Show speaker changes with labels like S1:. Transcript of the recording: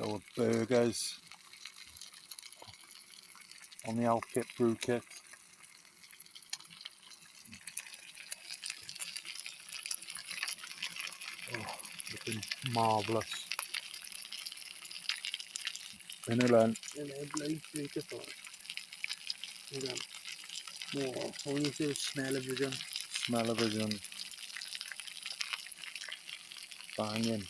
S1: Go with burgers on the old Pit Brew kit. Oh, looking marvellous. Vanilla.
S2: Bloody beautiful. Hold on. More. All you do is smell of vision.
S1: Smell of vision. Banging.